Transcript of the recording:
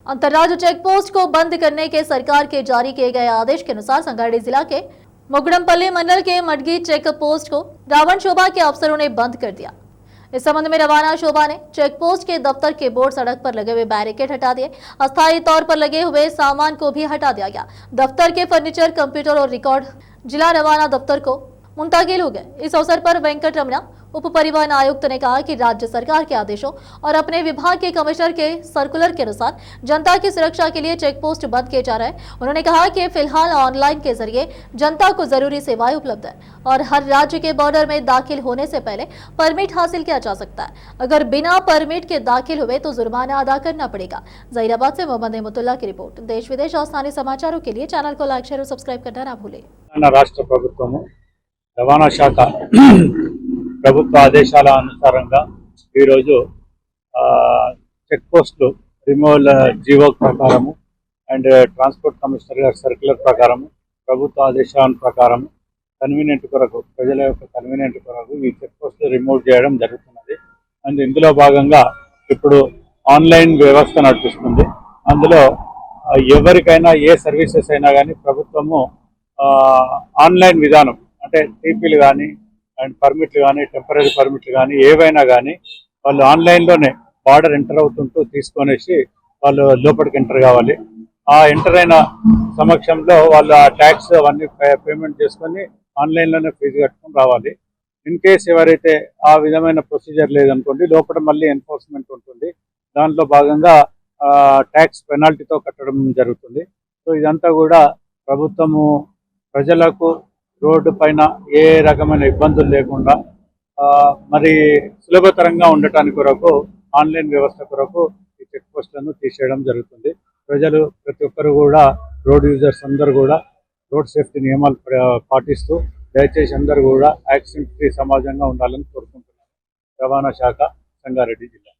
अंतर्राज्य check post को बंद करने के सरकार के जारी किए गए आदेश के अनुसार संगारेड्डी जिला के मुगड़मपल्ली मंडल के मडगी चेक पोस्ट को रावण शोभा के अफसरों ने बंद कर दिया। इस संबंध में रवाना शोभा ने चेक पोस्ट के दफ्तर के बोर्ड सड़क पर लगे हुए बैरिकेड हटा दिए। अस्थायी तौर पर लगे हुए सामान को भी हटा दिया गया। दफ्तर के फर्नीचर, कंप्यूटर और रिकॉर्ड जिला रवाना दफ्तर को मुंतकिल हो गए। इस अवसर पर वेंकट रमना उप परिवहन आयुक्त ने कहा कि राज्य सरकार के आदेशों और अपने विभाग के कमिश्नर के सर्कुलर के अनुसार जनता की सुरक्षा के लिए चेक पोस्ट बंद किए जा रहे हैं। उन्होंने कहा कि फिलहाल ऑनलाइन के जरिए जनता को जरूरी सेवाएं उपलब्ध है और हर राज्य के बॉर्डर में दाखिल होने से पहले परमिट हासिल किया जा सकता है। अगर बिना परमिट के दाखिल हुए तो जुर्माना अदा करना पड़ेगा। जहीराबाद से मोहम्मद अहमदुल्ला की रिपोर्ट। देश विदेश और स्थानीय समाचारों के लिए चैनल को लाइक, शेयर और सब्सक्राइब करना ना भूलें। राष्ट्र ప్రభుత్వము రవాణా శాఖ ప్రభుత్వ ఆదేశాల అనుసారంగా ఈరోజు చెక్ పోస్టులు రిమూవల్ జీవో ప్రకారము అండ్ ట్రాన్స్పోర్ట్ కమిషనర్ గారి సర్క్యులర్ ప్రకారము ప్రభుత్వ ఆదేశాల ప్రకారం కన్వీనియంట్ కొరకు ప్రజల యొక్క కన్వీనియంట్ కొరకు ఈ చెక్ పోస్టులు రిమూవ్ చేయడం జరుగుతున్నది. అండ్ ఇందులో భాగంగా ఇప్పుడు ఆన్లైన్ వ్యవస్థ నడిపిస్తుంది. అందులో ఎవరికైనా ఏ సర్వీసెస్ అయినా కానీ ప్రభుత్వము ఆన్లైన్ విధానం అంటే టీపీలు కానీ అండ్ పర్మిట్లు కానీ టెంపరీ పర్మిట్లు కానీ ఏవైనా కానీ వాళ్ళు ఆన్లైన్లోనే బార్డర్ ఎంటర్ అవుతుంటూ తీసుకొనేసి వాళ్ళు లోపలికి ఎంటర్ కావాలి. ఆ ఎంటర్ అయిన సమక్షంలో వాళ్ళు ఆ ట్యాక్స్ అవన్నీ పేమెంట్ చేసుకొని ఆన్లైన్లోనే ఫీజు కట్టుకొని రావాలి. ఇన్ కేస్ ఎవరైతే ఆ విధమైన ప్రొసీజర్ లేదనుకోండి లోపల మళ్ళీ ఎన్ఫోర్స్మెంట్ ఉంటుంది. దాంట్లో భాగంగా ట్యాక్స్ పెనాల్టీతో కట్టడం జరుగుతుంది. సో ఇదంతా కూడా ప్రభుత్వము ప్రజలకు రోడ్డు పైన ఏ రకమైన ఇబ్బందులు లేకుండా మరి సులభతరంగా ఉండటానికి కొరకు ఆన్లైన్ వ్యవస్థ కొరకు ఈ చెక్ పోస్టులను తీసేయడం జరుగుతుంది. ప్రజలు ప్రతి ఒక్కరు కూడా రోడ్ యూజర్స్ అందరూ కూడా రోడ్ సేఫ్టీ నియమాలు పాటిస్తూ దయచేసి అందరూ కూడా యాక్సిడెంట్ ఫ్రీ సమాజంగా ఉండాలని కోరుకుంటున్నారు. రవాణా శాఖ, సంగారెడ్డి జిల్లా.